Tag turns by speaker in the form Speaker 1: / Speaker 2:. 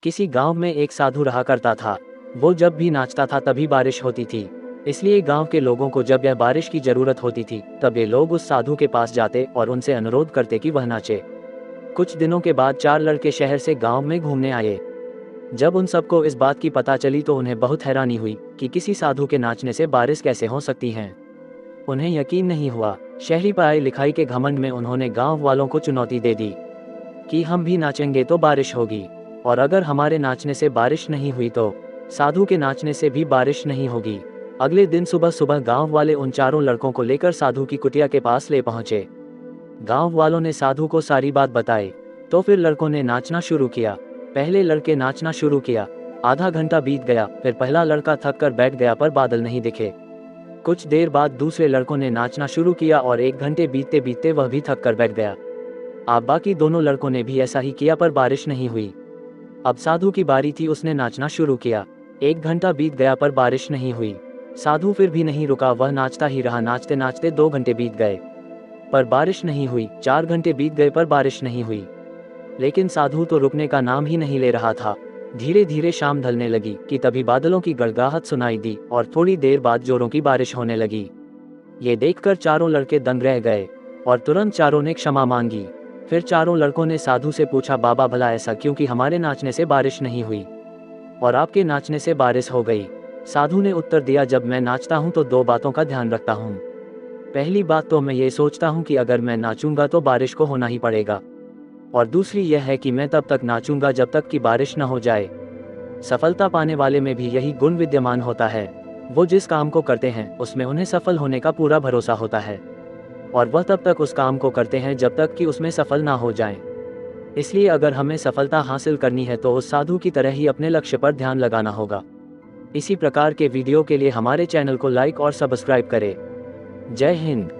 Speaker 1: किसी गांव में एक साधु रहा करता था। वो जब भी नाचता था तभी बारिश होती थी। इसलिए गांव के लोगों को जब यह बारिश की जरूरत होती थी तब ये लोग उस साधु के पास जाते और उनसे अनुरोध करते कि वह नाचे। कुछ दिनों के बाद 4 लड़के शहर से गांव में घूमने आए। जब उन सबको इस बात की पता चली तो उन्हें बहुत हैरानी हुई कि किसी साधु के नाचने से बारिश कैसे हो सकती है। उन्हें यकीन नहीं हुआ। शहरी पढ़ाई लिखाई के घमंड में उन्होंने गांव वालों को चुनौती दे दी कि हम भी नाचेंगे तो बारिश होगी, और अगर हमारे नाचने से बारिश नहीं हुई तो साधु के नाचने से भी बारिश नहीं होगी। अगले दिन सुबह सुबह गांव वाले उन चारों लड़कों को लेकर साधु की कुटिया के पास ले पहुंचे। गांव वालों ने साधु को सारी बात बताई तो फिर लड़कों ने नाचना शुरू किया। पहले लड़के नाचना शुरू किया। आधा घंटा बीत गया, फिर पहला लड़का थक कर बैठ गया पर बादल नहीं दिखे। कुछ देर बाद दूसरे लड़कों ने नाचना शुरू किया और 1 घंटे बीतते बीतते वह भी थक कर बैठ गया। अब बाकी दोनों लड़कों ने भी ऐसा ही किया पर बारिश नहीं हुई। अब साधु की बारी थी, उसने नाचना शुरू किया। 1 घंटा बीत गया पर बारिश नहीं हुई। साधु फिर भी नहीं रुका, वह नाचता ही रहा। नाचते नाचते 2 घंटे बीत गए पर बारिश नहीं हुई। 4 घंटे बीत गए पर बारिश नहीं हुई। लेकिन साधु तो रुकने का नाम ही नहीं ले रहा था। धीरे धीरे शाम ढलने लगी कि तभी बादलों की गड़गड़ाहट सुनाई दी और थोड़ी देर बाद जोरों की बारिश होने लगी। ये देखकर चारों लड़के दंग रह गए और तुरंत चारों ने क्षमा मांगी। फिर चारों लड़कों ने साधु से पूछा, बाबा भला ऐसा क्यों कि हमारे नाचने से बारिश नहीं हुई और आपके नाचने से बारिश हो गई? साधु ने उत्तर दिया, जब मैं नाचता हूँ तो 2 बातों का ध्यान रखता हूँ। पहली बात तो मैं ये सोचता हूँ कि अगर मैं नाचूंगा तो बारिश को होना ही पड़ेगा, और दूसरी यह है कि मैं तब तक नाचूंगा जब तक कि बारिश न हो जाए। सफलता पाने वाले में भी यही गुण विद्यमान होता है। वो जिस काम को करते हैं उसमें उन्हें सफल होने का पूरा भरोसा होता है, और वह तब तक उस काम को करते हैं जब तक कि उसमें सफल ना हो जाएं। इसलिए अगर हमें सफलता हासिल करनी है तो उस साधु की तरह ही अपने लक्ष्य पर ध्यान लगाना होगा। इसी प्रकार के वीडियो के लिए हमारे चैनल को लाइक और सब्सक्राइब करें। जय हिंद।